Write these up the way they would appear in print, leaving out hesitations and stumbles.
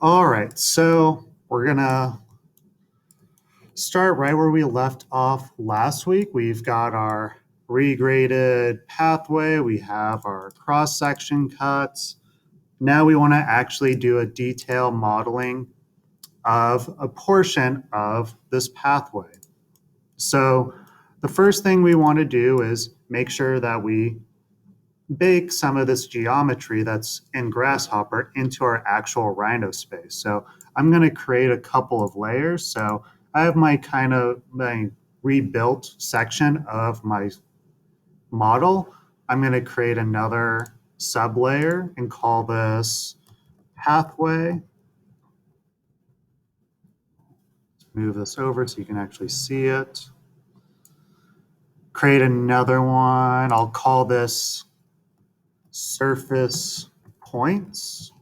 All right, so we're gonna start right where we left off last week. We've got our regraded pathway, we have our cross-section cuts. Now we want to actually do a detailed modeling of a portion of this pathway. So the first thing we want to do is make sure that we bake some of this geometry that's in Grasshopper into our actual Rhino space. So I'm going to create a couple of layers. So I have my rebuilt section of my model. I'm going to create another sublayer and call this pathway. Move this over so you can actually see it. Create another one. I'll call this surface points.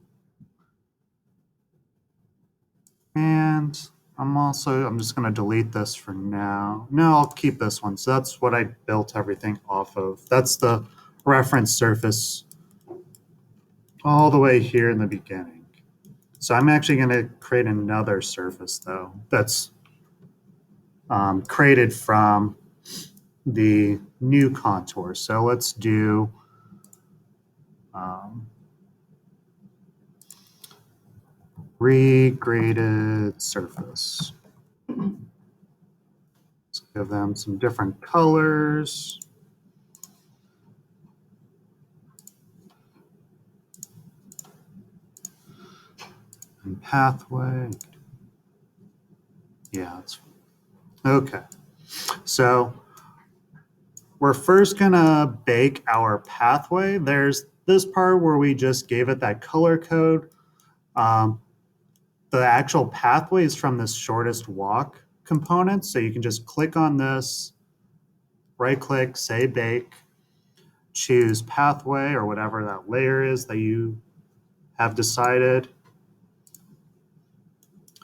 And I'm just going to delete this for now. No, I'll keep this one. So that's what I built everything off of. That's the reference surface all the way here in the beginning. So I'm actually going to create another surface though that's created from the new contour. So let's do regraded surface. Let's give them some different colors. And pathway. Yeah, that's okay. So we're first gonna bake our pathway. There's this part where we just gave it that color code. The actual pathway is from this shortest walk component. So you can just click on this, right click, say bake, choose pathway or whatever that layer is that you have decided.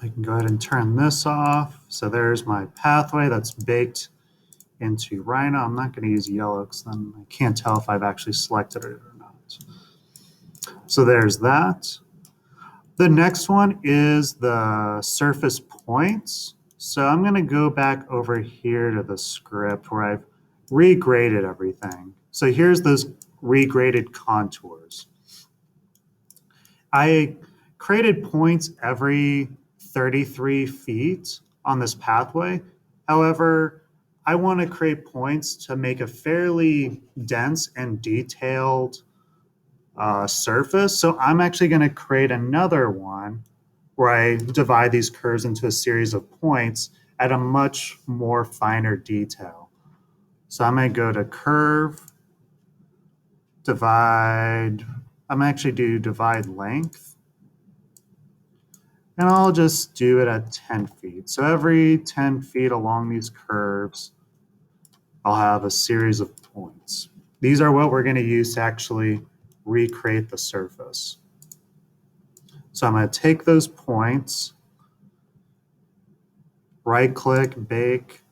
I can go ahead and turn this off. So there's my pathway that's baked into Rhino. I'm not going to use yellow because then I can't tell if I've actually selected it or not. So there's that. The next one is the surface points. So I'm going to go back over here to the script where I've regraded everything. So here's those regraded contours. I created points every 33 feet on this pathway. However, I want to create points to make a fairly dense and detailed surface. So I'm actually going to create another one where I divide these curves into a series of points at a much more finer detail. So I'm going to go to curve, divide. I'm actually do divide length. And I'll just do it at 10 feet. So every 10 feet along these curves, I'll have a series of points. These are what we're going to use to actually recreate the surface. So I'm going to take those points, right click, bake,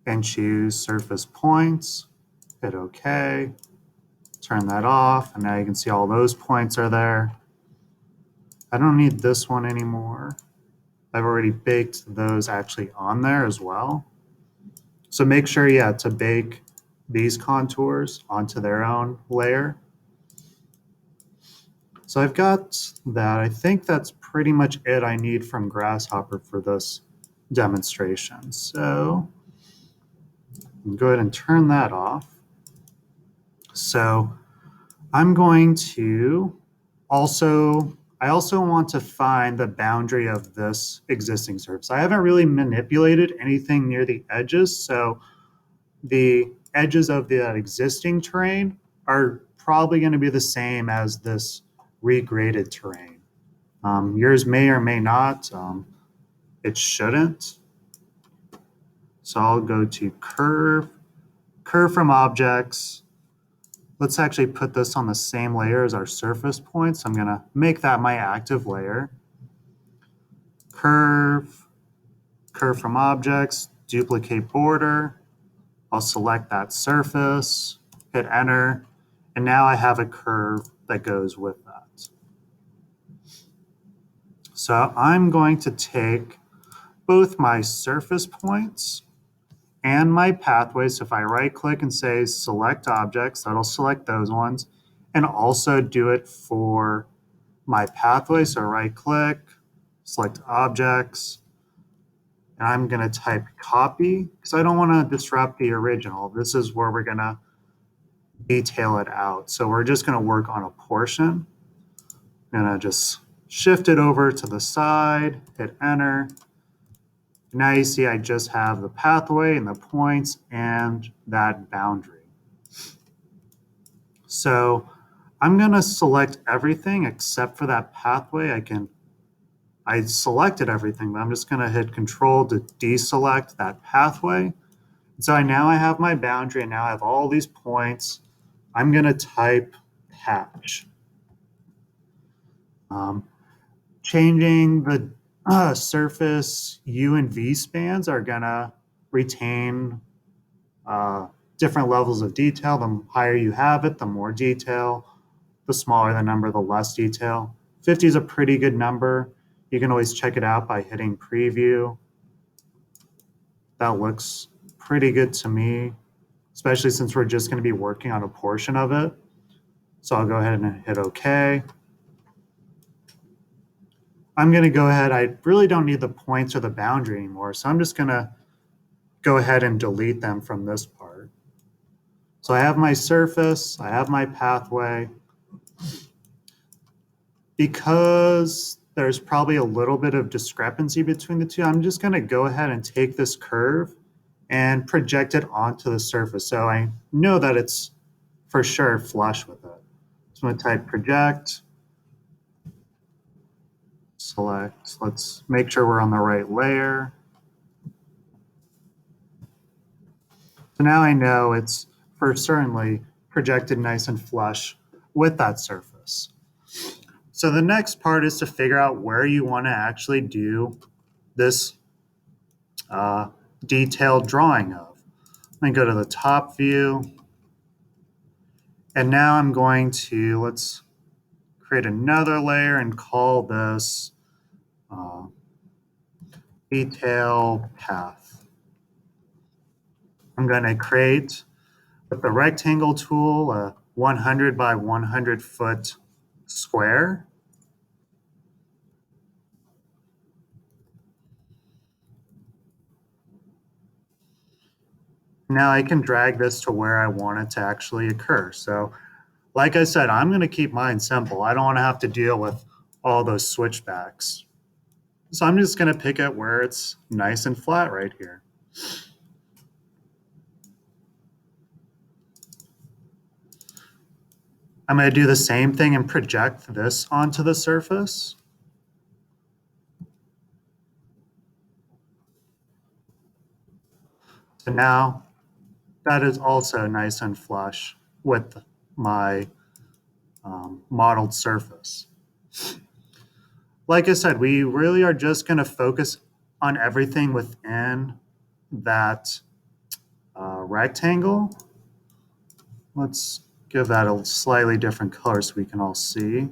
and choose surface points, hit OK, turn that off, and now you can see all those points are there. I don't need this one anymore. I've already baked those actually on there as well. So make sure, to bake these contours onto their own layer. So I've got that. I think that's pretty much it I need from Grasshopper for this demonstration. So go ahead and turn that off. So I'm going to I also want to find the boundary of this existing surface. I haven't really manipulated anything near the edges, so the edges of that existing terrain are probably going to be the same as this regraded terrain. Yours may or may not. It shouldn't. So I'll go to curve, curve from objects. Let's actually put this on the same layer as our surface points. I'm going to make that my active layer. Curve, curve from objects, duplicate border. I'll select that surface, hit enter, and now I have a curve that goes with that. So I'm going to take both my surface points and my pathways. So if I right click and say select objects, that'll select those ones, and also do it for my pathway. So right click, select objects, and I'm going to type copy because I don't want to disrupt the original. This is where we're going to detail it out. So we're just going to work on a portion. I'm going to just shift it over to the side, hit enter. Now you see I just have the pathway and the points and that boundary. So I'm going to select everything except for that pathway. I selected everything, but I'm just going to hit Control to deselect that pathway. So now I have my boundary, and now I have all these points. I'm going to type patch. Changing the surface U and V spans are going to retain different levels of detail. The higher you have it, the more detail. The smaller the number, the less detail. 50 is a pretty good number. You can always check it out by hitting preview. That looks pretty good to me, especially since we're just going to be working on a portion of it. So I'll go ahead and hit OK. I'm going to go ahead. I really don't need the points or the boundary anymore, so I'm just going to go ahead and delete them from this part. So I have my surface, I have my pathway. Because there's probably a little bit of discrepancy between the two, I'm just going to go ahead and take this curve and project it onto the surface. So I know that it's for sure flush with it. So I'm going to type project, select. Let's make sure we're on the right layer. So now I know it's for certainly projected nice and flush with that surface. So the next part is to figure out where you want to actually do this detailed drawing of. Let me go to the top view. And now I'm going to, let's create another layer and call this detail path. I'm going to create with the rectangle tool a 100 by 100 foot square. Now I can drag this to where I want it to actually occur. So like I said, I'm going to keep mine simple. I don't want to have to deal with all those switchbacks. So I'm just going to pick it where it's nice and flat right here. I'm going to do the same thing and project this onto the surface. So now that is also nice and flush with my modeled surface. Like I said, we really are just going to focus on everything within that rectangle. Let's give that a slightly different color so we can all see.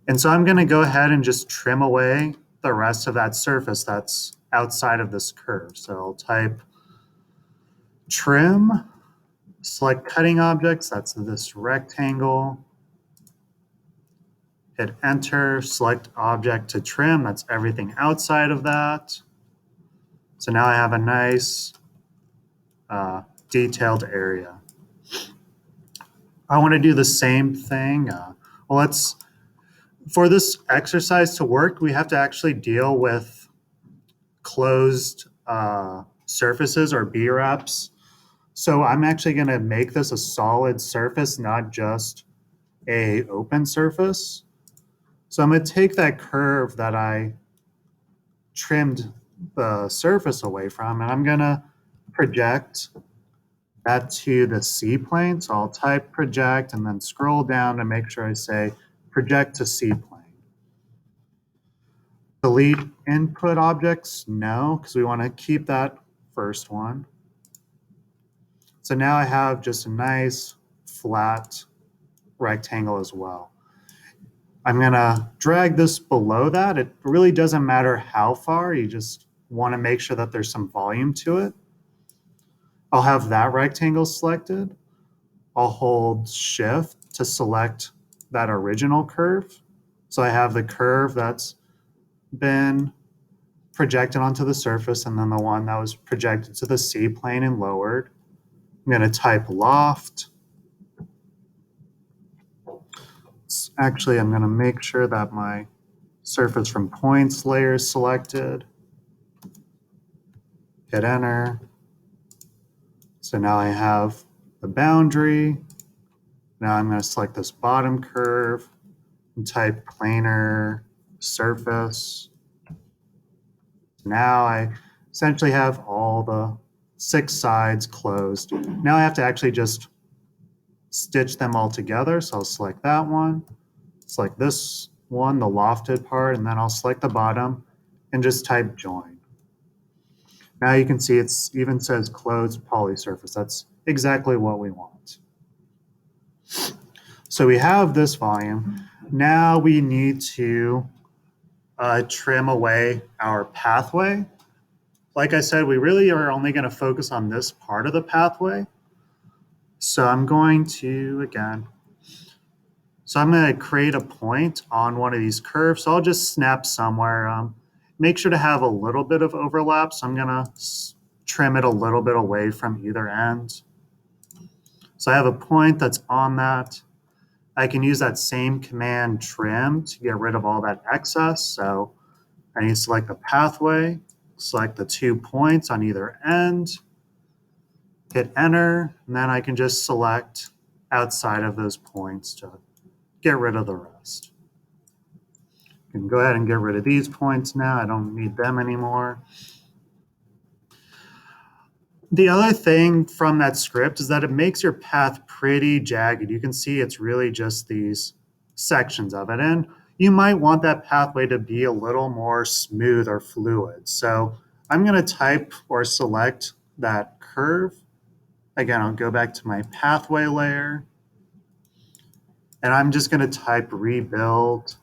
And so I'm going to go ahead and just trim away the rest of that surface that's outside of this curve. So I'll type trim, select cutting objects, that's this rectangle. Hit enter, select object to trim, that's everything outside of that. So now I have a nice detailed area. I want to do the same thing. Well, for this exercise to work, we have to actually deal with closed surfaces or B-reps. So I'm actually going to make this a solid surface, not just a open surface. So I'm going to take that curve that I trimmed the surface away from, and I'm going to project that to the C-plane. So I'll type project and then scroll down to make sure I say project to C-plane. Delete input objects, no, because we want to keep that first one. So now I have just a nice flat rectangle as well. I'm gonna drag this below that. It really doesn't matter how far, you just wanna make sure that there's some volume to it. I'll have that rectangle selected. I'll hold Shift to select that original curve. So I have the curve that's been projected onto the surface and then the one that was projected to the C-plane and lowered. I'm gonna type loft. Actually, I'm gonna make sure that my surface from points layer is selected. Hit enter. So now I have the boundary. Now I'm going to select this bottom curve and type planar surface. Now I essentially have all the 6 sides closed. Now I have to actually just stitch them all together. So I'll select that one, select this one, the lofted part, and then I'll select the bottom and just type join. Now you can see it even says closed poly surface. That's exactly what we want. So we have this volume. Now we need to trim away our pathway. Like I said, we really are only going to focus on this part of the pathway. So I'm going to, I'm going to create a point on one of these curves. So I'll just snap somewhere. Make sure to have a little bit of overlap. So I'm going to trim it a little bit away from either end. So I have a point that's on that. I can use that same command trim to get rid of all that excess. So I need to select the pathway, select the 2 points on either end, hit enter, and then I can just select outside of those points to get rid of the rest. I can go ahead and get rid of these points now. I don't need them anymore. The other thing from that script is that it makes your path pretty jagged. You can see it's really just these sections of it. And you might want that pathway to be a little more smooth or fluid. So I'm going to type or select that curve. Again, I'll go back to my pathway layer. And I'm just going to type rebuild.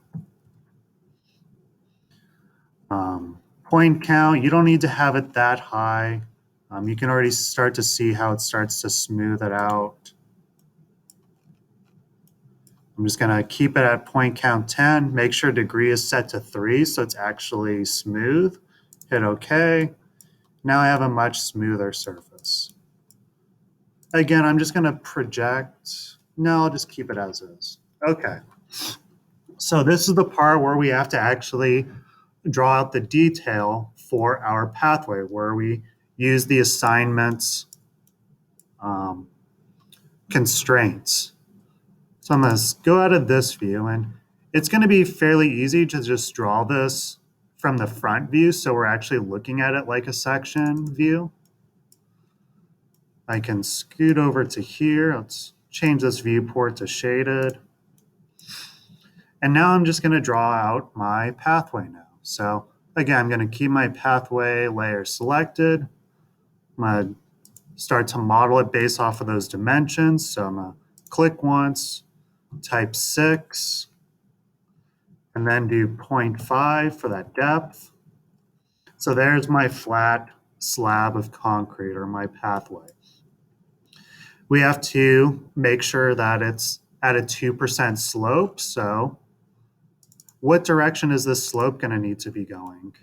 Point count, you don't need to have it that high. You can already start to see how it starts to smooth it out. I'm just going to keep it at point count 10. Make sure degree is set to 3 so it's actually smooth. Hit OK. Now I have a much smoother surface. Again, I'm just going to project. No, I'll just keep it as is. OK. So this is the part where we have to actually draw out the detail for our pathway, where we use the assignments constraints. So I'm going to go out of this view, and it's going to be fairly easy to just draw this from the front view, so we're actually looking at it like a section view. I can scoot over to here. Let's change this viewport to shaded. And now I'm just going to draw out my pathway now. So again, I'm going to keep my pathway layer selected. I'm going to start to model it based off of those dimensions. So I'm going to click once, type 6, and then do 0.5 for that depth. So there's my flat slab of concrete, or my pathway. We have to make sure that it's at a 2% slope. So what direction is this slope going to need to be going?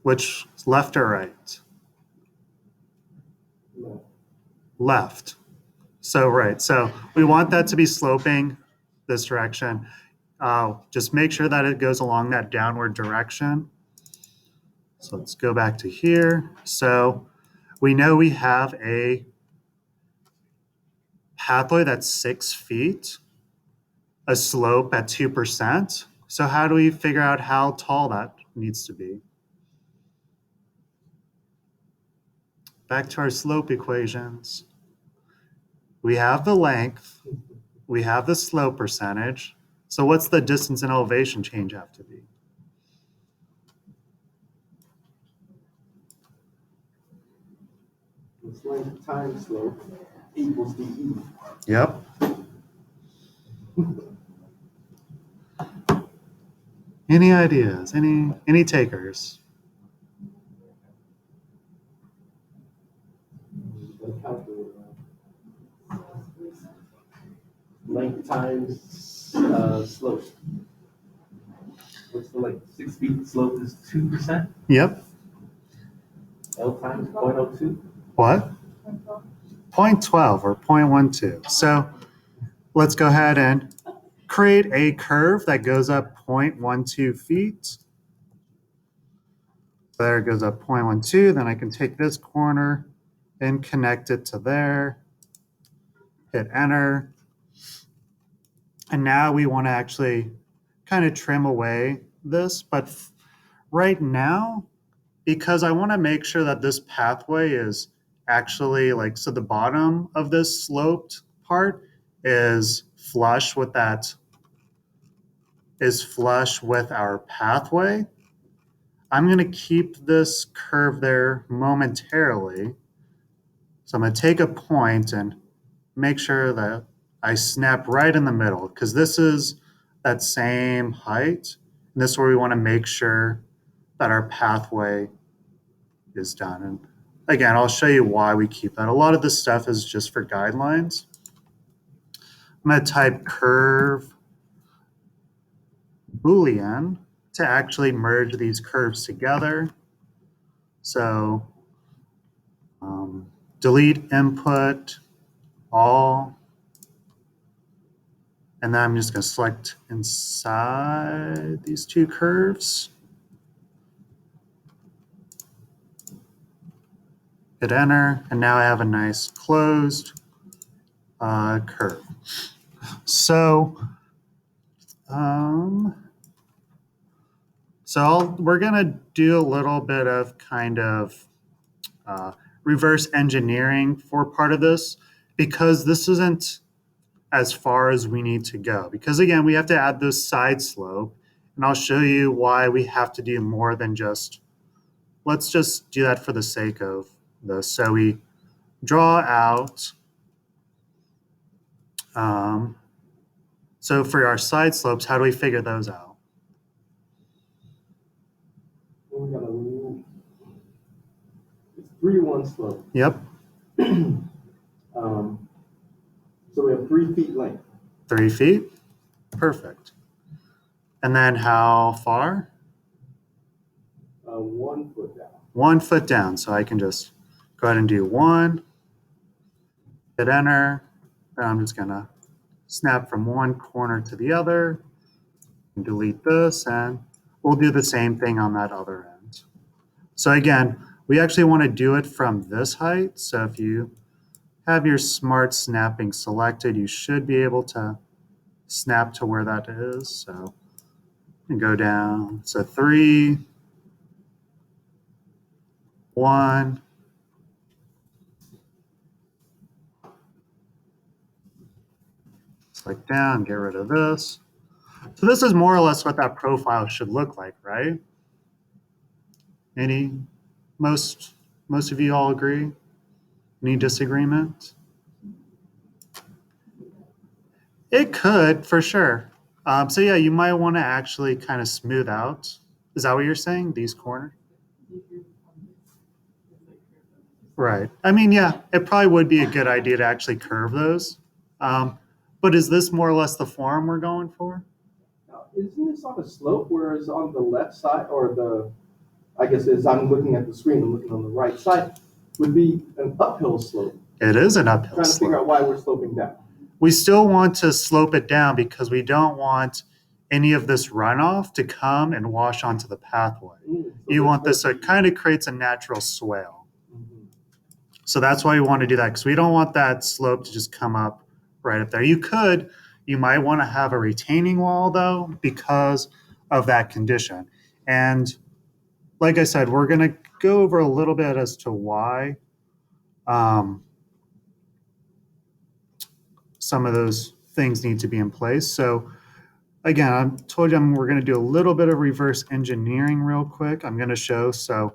Which, left or right? Left. So right. So we want that to be sloping this direction. Just make sure that it goes along that downward direction. So let's go back to here. So we know we have a pathway that's 6 feet, a slope at 2%. So how do we figure out how tall that needs to be? Back to our slope equations. We have the length, we have the slope percentage. So what's the distance and elevation change have to be? It's length times slope. equals DE. Yep. Any ideas? Any takers? Length times slope. What's the length? 6 feet slope is 2%. Yep. L times 0.02. What? 0.12 or 0.12. So let's go ahead and create a curve that goes up 0.12 feet. There it goes up 0.12. Then I can take this corner and connect it to there. Hit enter. And now we want to actually kind of trim away this. But right now, because I want to make sure that this pathway is actually like, so the bottom of this sloped part is flush with that, is flush with our pathway. I'm going to keep this curve there momentarily. So I'm going to take a point and make sure that I snap right in the middle, because this is that same height. And this is where we want to make sure that our pathway is done. And again, I'll show you why we keep that. A lot of this stuff is just for guidelines. I'm going to type curve Boolean to actually merge these curves together. So delete input all. And then I'm just going to select inside these two curves. Hit enter, and now I have a nice closed curve. So, we're going to do a little bit of kind of reverse engineering for part of this, because this isn't as far as we need to go. Because again, we have to add this side slope, and I'll show you why we have to do more than just, let's just do that for the sake of this. So we draw out, so for our side slopes, how do we figure those out? We got it's 3-1 slope. Yep. So we have 3 feet length. 3 feet. Perfect. And then how far? 1 foot down. 1 foot down. So I can just go ahead and do 1, hit enter. Then I'm just going to snap from one corner to the other and delete this, and we'll do the same thing on that other end. So again, we actually want to do it from this height. So if you have your smart snapping selected, you should be able to snap to where that is. So and go down. So 3, 1. Select down, get rid of this. So this is more or less what that profile should look like, right? Most of you all agree? Any disagreement? It could, for sure. So yeah, you might want to actually kind of smooth out. Is that what you're saying? These corners? Right. I mean, yeah, it probably would be a good idea to actually curve those. But is this more or less the form we're going for? Now, isn't this on a slope, whereas on the left side, or I guess as I'm looking at the screen, I'm looking on the right side, would be an uphill slope? It is an uphill Trying to slope. figure out why we're sloping down. We still want to slope it down because we don't want any of this runoff to come and wash onto the pathway. So You want this, so it kind of creates a natural swale. So that's why we want to do that, because we don't want that slope to just come up right up there. You might want to have a retaining wall though, because of that condition. And like I said, we're going to go over a little bit as to why some of those things need to be in place. So again, I told you we're going to do a little bit of reverse engineering real quick. I'm going to show, so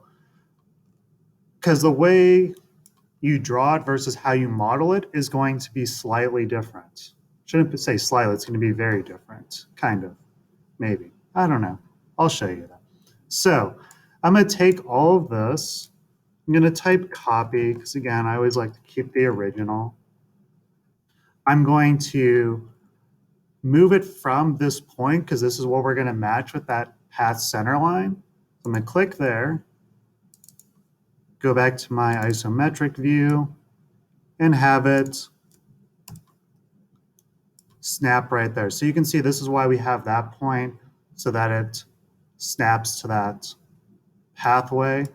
because the way you draw it versus how you model it is going to be slightly different. Shouldn't say slightly, it's going to be very different, kind of, maybe. I don't know. I'll show you that. So I'm going to take all of this. I'm going to type copy because, again, I always like to keep the original. I'm going to move it from this point because this is what we're going to match with that path center line. So I'm going to click there, go back to my isometric view, and have it snap right there. So you can see this is why we have that point, so that it snaps to that pathway.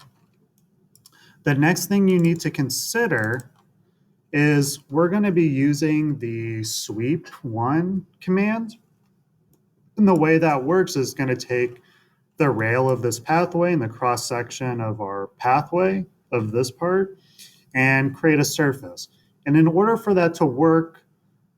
The next thing you need to consider is we're going to be using the sweep one command. And the way that works is going to take the rail of this pathway and the cross section of our pathway of this part and create a surface. And in order for that to work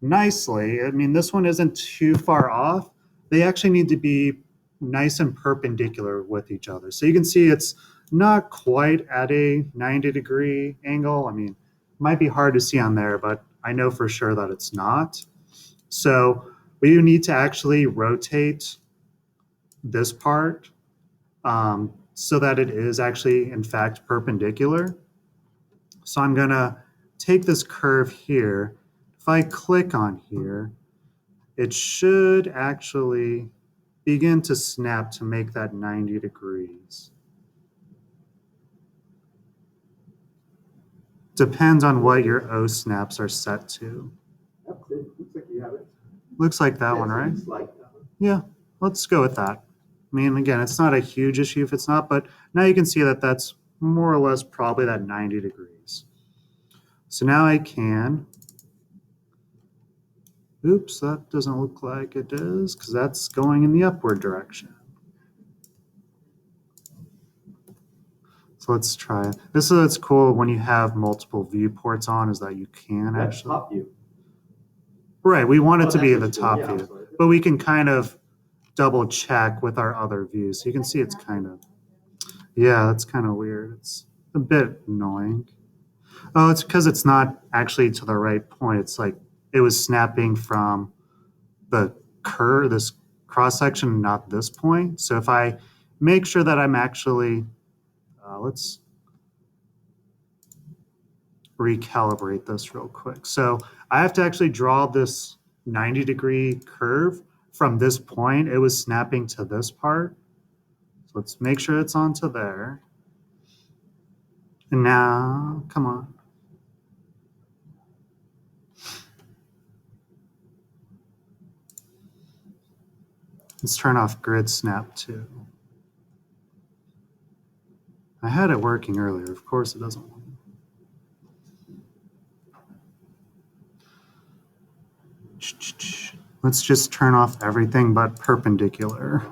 nicely, I mean, this one isn't too far off. They actually need to be nice and perpendicular with each other. So you can see it's not quite at a 90-degree angle. I mean, it might be hard to see on there, but I know for sure that it's not. So we need to actually rotate this part so that it is actually, in fact, perpendicular. So I'm going to take this curve here. If I click on here, it should actually begin to snap to make that 90 degrees. Depends on what your O snaps are set to. Yep, it looks like you have it. Looks like that one, right? Yeah, let's go with that. I mean, again, it's not a huge issue if it's not, but now you can see that that's more or less probably that 90 degrees. So now I can, oops, that doesn't look like it is because that's going in the upward direction. So let's try it. This is what's cool when you have multiple viewports on is that you can That's actually. top view. Right, we want it to be that's the what's top cool. Yeah, view, but we can kind of double check with our other views. So you can see it's kind of, yeah, that's kind of weird. It's a bit annoying. Oh, it's because it's not actually to the right point. It's like it was snapping from the curve, this cross section, not this point. So if I make sure that I'm actually, let's recalibrate this real quick. So I have to actually draw this 90-degree curve from this point. It was snapping to this part. So let's make sure it's onto there. And now, come on. Let's turn off grid snap too. I had it working earlier. Of course it doesn't work. Let's just turn off everything but perpendicular.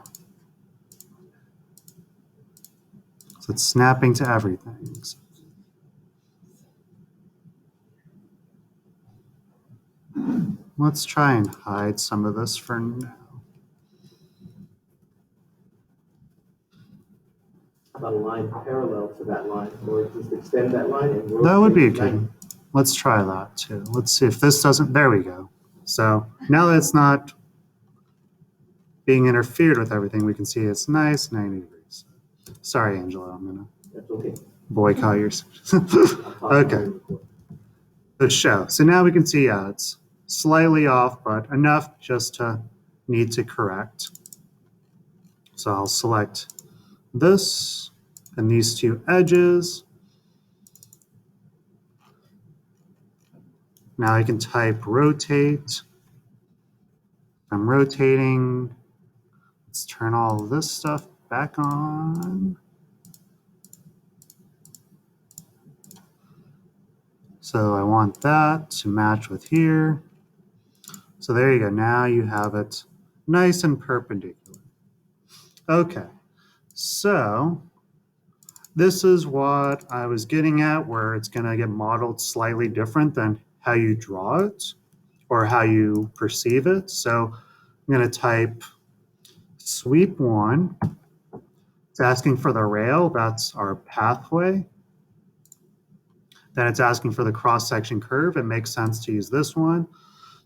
So it's snapping to everything. Let's try and hide some of this for now. How about a line parallel to that line, or just extend that line and rotate? That would be the 90? good. Let's try that too. Let's see if this doesn't, there we go. So now that it's not being interfered with everything, we can see it's nice, 90 degrees. Sorry, Angela, I'm gonna That's okay. boycott yours. Okay. The show. So now we can see, yeah, it's slightly off, but enough just to need to correct. So I'll select this and these two edges. Now I can type rotate. I'm rotating. Let's turn all of this stuff back on. So I want that to match with here. So there you go. Now you have it nice and perpendicular. Okay, so this is what I was getting at, where it's going to get modeled slightly different than how you draw it or how you perceive it. So I'm going to type sweep one. It's asking for the rail. That's our pathway. Then it's asking for the cross-section curve. It makes sense to use this one.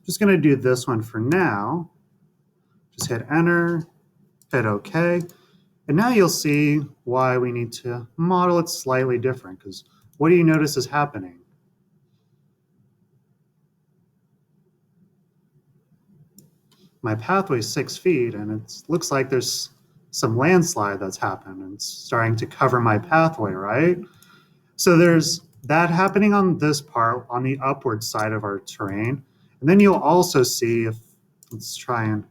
Just going to do this one for now. Just hit enter, hit OK. And now you'll see why we need to model it slightly different, because what do you notice is happening? My pathway is 6 feet, and it looks like there's some landslide that's happened, and it's starting to cover my pathway, right? So there's that happening on this part, on the upward side of our terrain. And then you'll also see, if let's try and,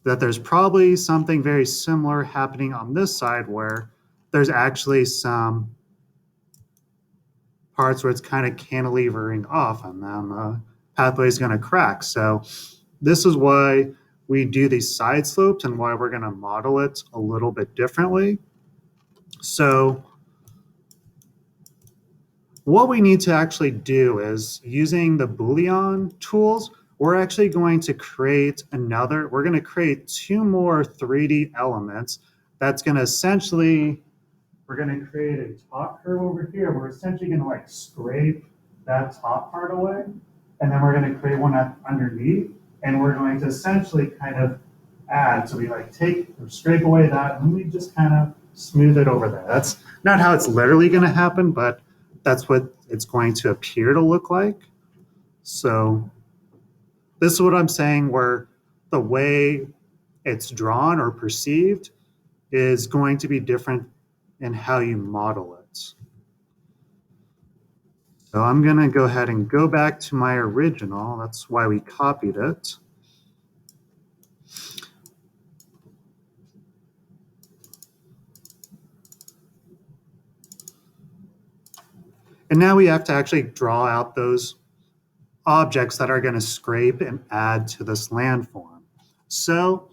that there's probably something very similar happening on this side where there's actually some parts where it's kind of cantilevering off, and then the pathway is going to crack. So this is why we do these side slopes and why we're going to model it a little bit differently. So what we need to actually do is, using the Boolean tools, we're actually going to create we're going to create 2 more 3D elements. That's going to essentially, we're going to create a top curve over here. We're essentially going to like scrape that top part away. And then we're going to create one underneath. And we're going to essentially kind of add. So we like take or scrape away that, and we just kind of smooth it over there. That's not how it's literally going to happen, but that's what it's going to appear to look like. So this is what I'm saying, where the way it's drawn or perceived is going to be different in how you model it. So I'm going to go ahead and go back to my original. That's why we copied it. And now we have to actually draw out those objects that are going to scrape and add to this landform. So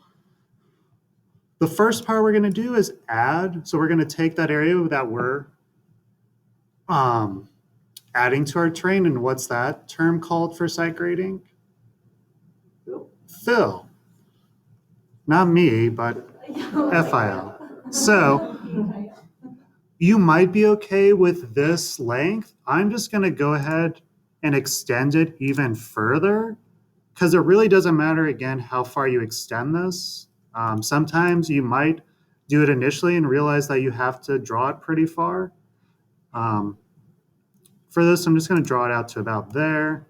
the first part we're going to do is add. So we're going to take that area that we're adding to our terrain. And what's that term called for site grading? Fill. Fill. Not me, but FIL. So you might be okay with this length. I'm just going to go ahead and extend it even further, because it really doesn't matter, again, how far you extend this. Sometimes you might do it initially and realize that you have to draw it pretty far. For this, I'm just going to draw it out to about there.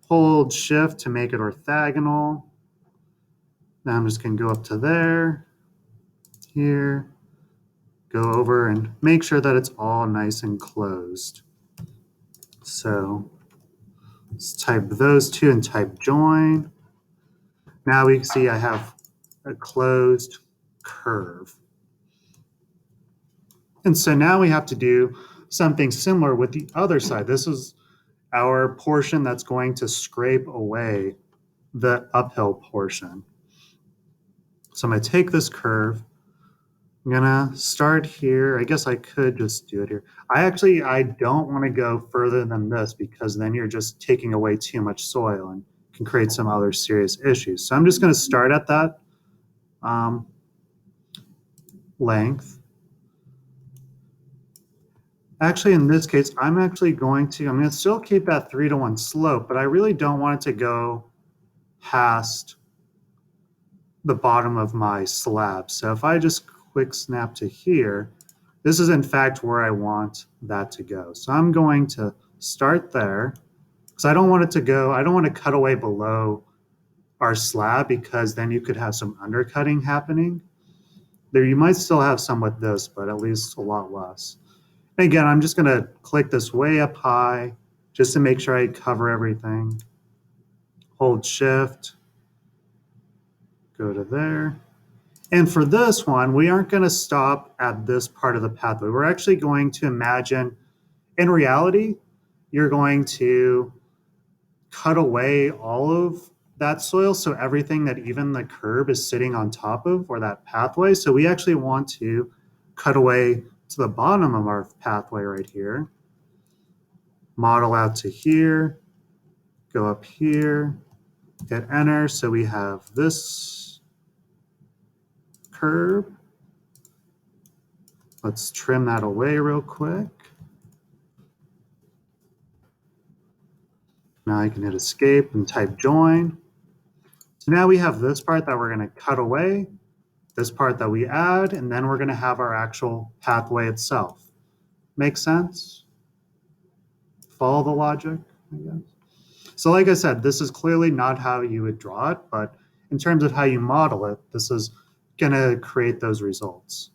Hold shift to make it orthogonal. Now I'm just going to go up to there, here, go over and make sure that it's all nice and closed. So let's type those two and type join. Now we can see I have a closed curve. And so now we have to do something similar with the other side. This is our portion that's going to scrape away the uphill portion. So I'm going to take this curve. I'm going to start here. I guess I could just do it here. I don't want to go further than this, because then you're just taking away too much soil and can create some other serious issues. So I'm just going to start at that length. Actually, in this case, I'm going to still keep that 3-to-1 slope, but I really don't want it to go past the bottom of my slab. So if I just quick snap to here, this is in fact where I want that to go. So I'm going to start there, because I don't want to cut away below our slab, because then you could have some undercutting happening. There, you might still have some with this, but at least a lot less. And again, I'm just going to click this way up high just to make sure I cover everything. Hold shift, go to there. And for this one, we aren't going to stop at this part of the pathway. We're actually going to imagine, in reality, you're going to cut away all of that soil, so everything that even the curb is sitting on top of, or that pathway. So we actually want to cut away to the bottom of our pathway right here. Model out to here, go up here, hit enter. So we have this curve. Let's trim that away real quick. Now I can hit escape and type join. So now we have this part that we're going to cut away, this part that we add, and then we're going to have our actual pathway itself. Make sense? Follow the logic, I guess. So like I said, this is clearly not how you would draw it, but in terms of how you model it, this is going to create those results.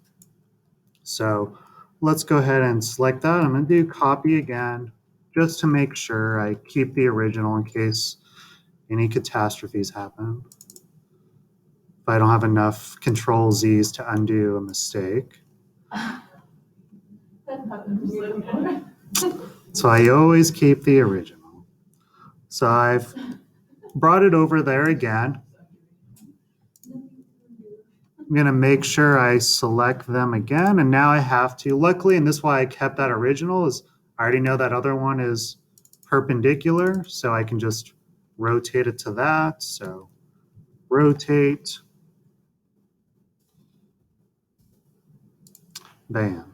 So let's go ahead and select that. I'm going to do copy again, just to make sure I keep the original in case any catastrophes happen. If I don't have enough Control Z's to undo a mistake. So I always keep the original. So I've brought it over there again. I'm going to make sure I select them again. And now I have to, luckily, and this is why I kept that original, is I already know that other one is perpendicular. So I can just rotate it to that. So rotate. Bam.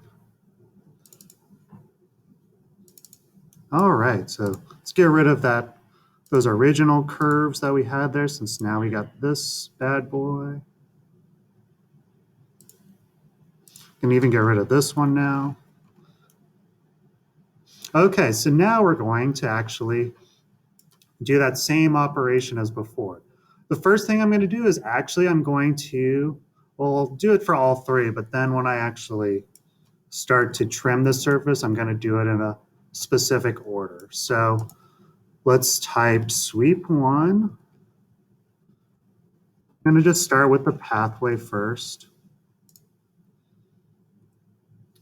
All right, so let's get rid of those original curves that we had there, since now we got this bad boy. Can even get rid of this one now. Okay, so now we're going to actually do that same operation as before. The first thing I'm going to do is I'm going to, well, I'll do it for all three, but then when I actually start to trim the surface, I'm going to do it in a specific order. So let's type sweep 1. I'm going to just start with the pathway first.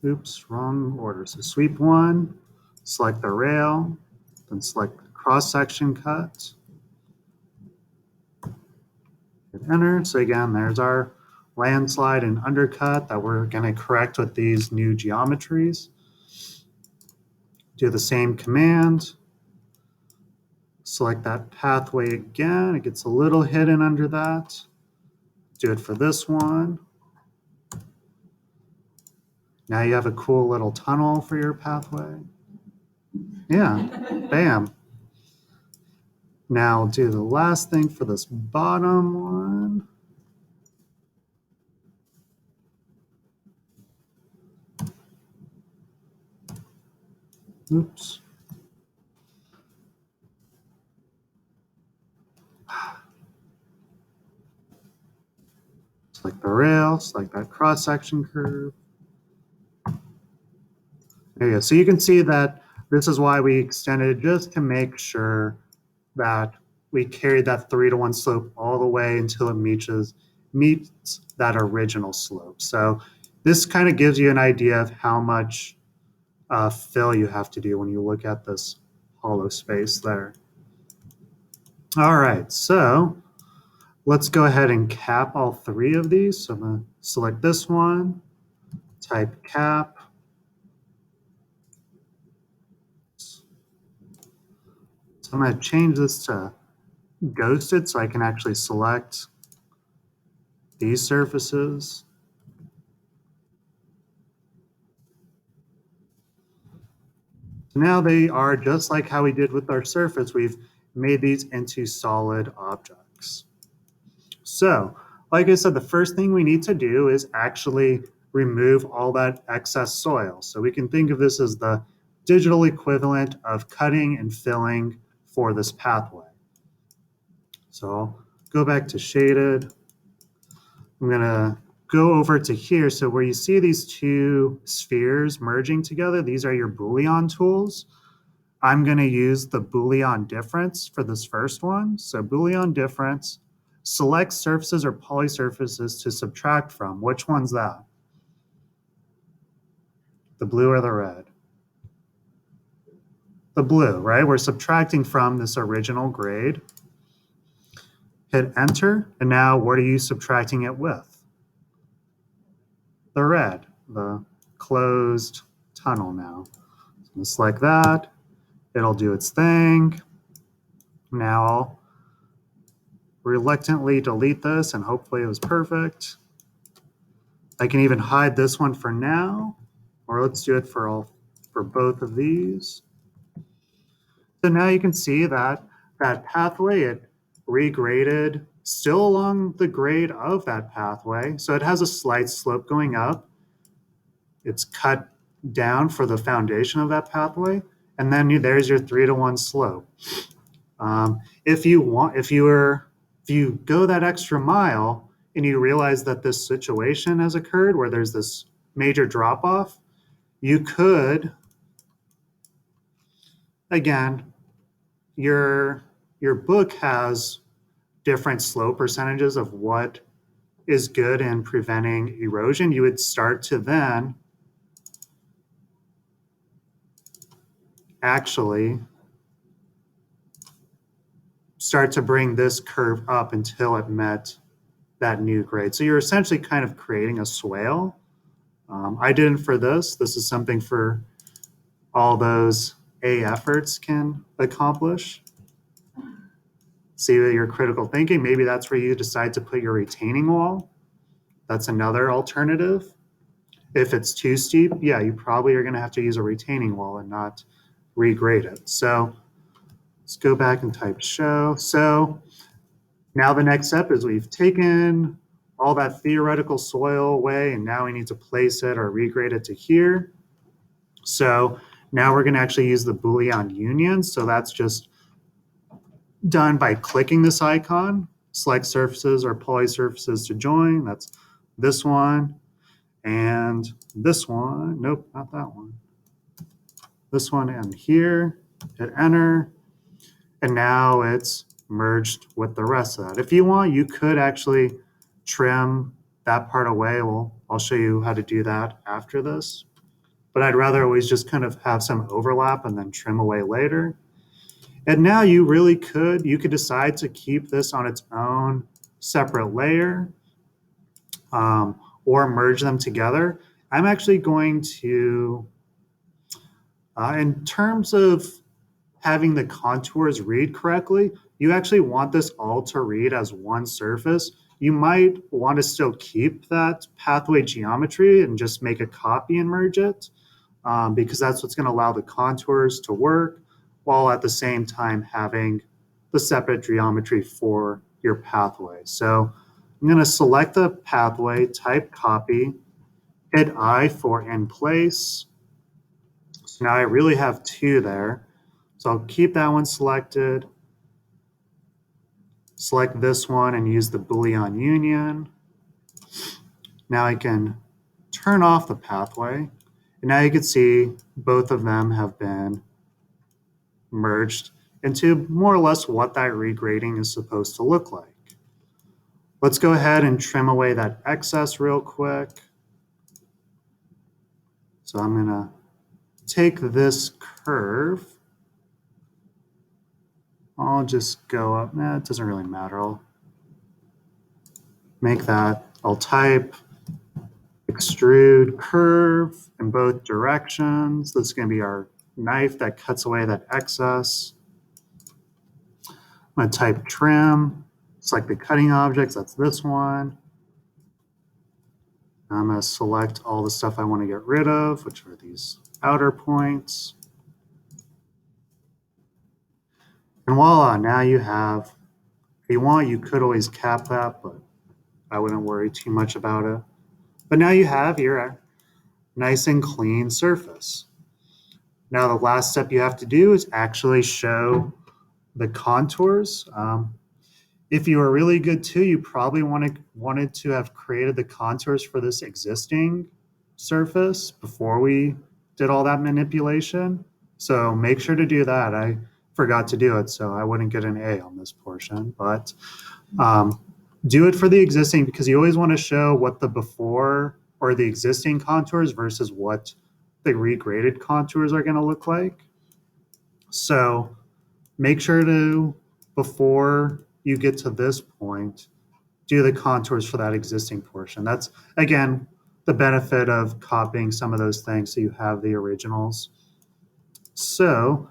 Oops, wrong order. So sweep 1, select the rail, then select the cross-section cut. Hit enter. So again, there's our landslide and undercut that we're going to correct with these new geometries. Do the same command. Select that pathway again. It gets a little hidden under that. Do it for this one. Now you have a cool little tunnel for your pathway. Yeah, bam. Now do the last thing for this bottom one. Oops. Select the rail, select that cross-section curve. There you go. So you can see that this is why we extended, just to make sure that we carried that 3-to-1 slope all the way until it meets that original slope. So this kind of gives you an idea of how much fill you have to do when you look at this hollow space there. All right, so let's go ahead and cap all 3 of these. So I'm going to select this one, type cap. So I'm going to change this to ghosted so I can actually select these surfaces. So now they are just like how we did with our surface. We've made these into solid objects. So, like I said, the first thing we need to do is actually remove all that excess soil. So we can think of this as the digital equivalent of cutting and filling for this pathway. So I'll go back to shaded. I'm gonna go over to here. So where you see these 2 spheres merging together, these are your Boolean tools. I'm gonna use the Boolean difference for this first one. So Boolean difference, select surfaces or polysurfaces to subtract from. Which one's that? The blue or the red? The blue, right? We're subtracting from this original grade. Hit enter, and now what are you subtracting it with? The red, the closed tunnel now. Just like that, it'll do its thing. Now I'll reluctantly delete this, and hopefully it was perfect. I can even hide this one for now, or let's do it for both of these. So now you can see that that pathway, it regraded still along the grade of that pathway. So it has a slight slope going up. It's cut down for the foundation of that pathway. And then there's your 3-to-1 slope. If you go that extra mile and you realize that this situation has occurred where there's this major drop off, you could, again, your book has different slope percentages of what is good in preventing erosion. You would start to then actually start to bring this curve up until it met that new grade. So you're essentially kind of creating a swale. I didn't for this. This is something for all those A efforts can accomplish. See your critical thinking. Maybe that's where you decide to put your retaining wall. That's another alternative. If it's too steep, yeah, you probably are going to have to use a retaining wall and not regrade it. So let's go back and type show. So now the next step is we've taken all that theoretical soil away, and now we need to place it or regrade it to here. So now we're going to actually use the Boolean union. So that's just done by clicking this icon, select surfaces or polysurfaces to join. That's this one and this one. Nope, not that one. This one and here, hit enter. And now it's merged with the rest of that. If you want, you could actually trim that part away. Well, I'll show you how to do that after this. But I'd rather always just kind of have some overlap and then trim away later. And now you could decide to keep this on its own separate layer or merge them together. I'm actually going to, in terms of having the contours read correctly, you actually want this all to read as one surface. You might want to still keep that pathway geometry and just make a copy and merge it because that's what's going to allow the contours to work while at the same time having the separate geometry for your pathway. So I'm going to select the pathway, type copy, hit I for in place. So now I really have two there. So I'll keep that one selected, select this one and use the Boolean union. Now I can turn off the pathway. And now you can see both of them have been merged into more or less what that regrading is supposed to look like. Let's go ahead and trim away that excess real quick. So I'm gonna take this curve. I'll just go up, it doesn't really matter. I'll make that, I'll type extrude curve in both directions. That's gonna be our knife that cuts away that excess. I'm gonna type trim, select the cutting objects, that's this one. I'm gonna select all the stuff I wanna get rid of, which are these outer points. And voila, now you have, if you want, you could always cap that, but I wouldn't worry too much about it. But now you have your nice and clean surface. Now the last step you have to do is actually show the contours. If you were really good too, you probably wanted to have created the contours for this existing surface before we did all that manipulation. So make sure to do that. I forgot to do it, so I wouldn't get an A on this portion, but do it for the existing because you always want to show what the before or the existing contours versus what the regraded contours are going to look like. So make sure to, before you get to this point, do the contours for that existing portion. That's, again, the benefit of copying some of those things so you have the originals. So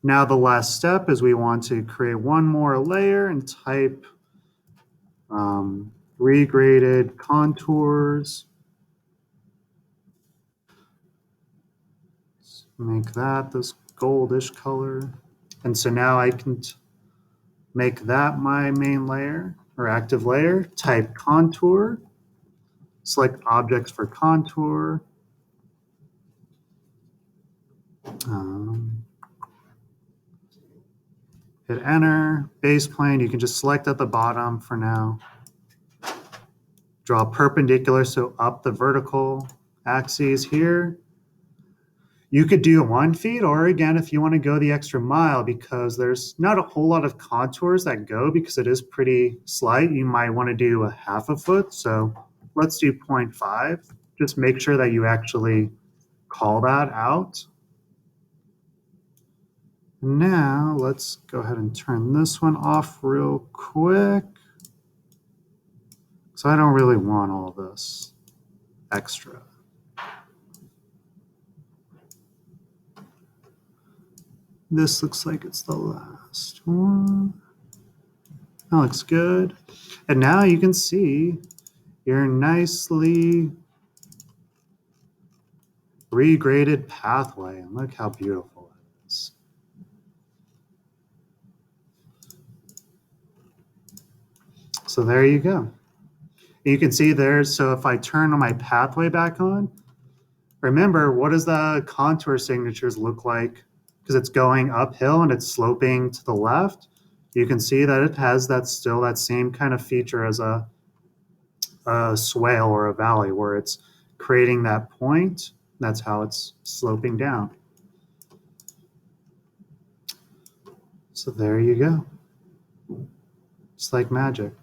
now the last step is we want to create one more layer and type regraded contours. Let's make that this goldish color. And so now I can make that my main layer or active layer, type contour, select objects for contour. Hit enter, base plane, you can just select at the bottom for now. Draw perpendicular, so up the vertical axes here. You could do 1 feet, or again, if you want to go the extra mile, because there's not a whole lot of contours that go because it is pretty slight, you might want to do a 1/2 foot. So let's do 0.5. Just make sure that you actually call that out. Now let's go ahead and turn this one off real quick. So I don't really want all this extra. This looks like it's the last one. That looks good. And now you can see your nicely regraded pathway. And look how beautiful it is. So there you go. You can see there, so if I turn my pathway back on, remember, what does the contour signatures look like? Because it's going uphill and it's sloping to the left. You can see that it has still that same kind of feature as a swale or a valley where it's creating that point. That's how it's sloping down. So there you go. It's like magic.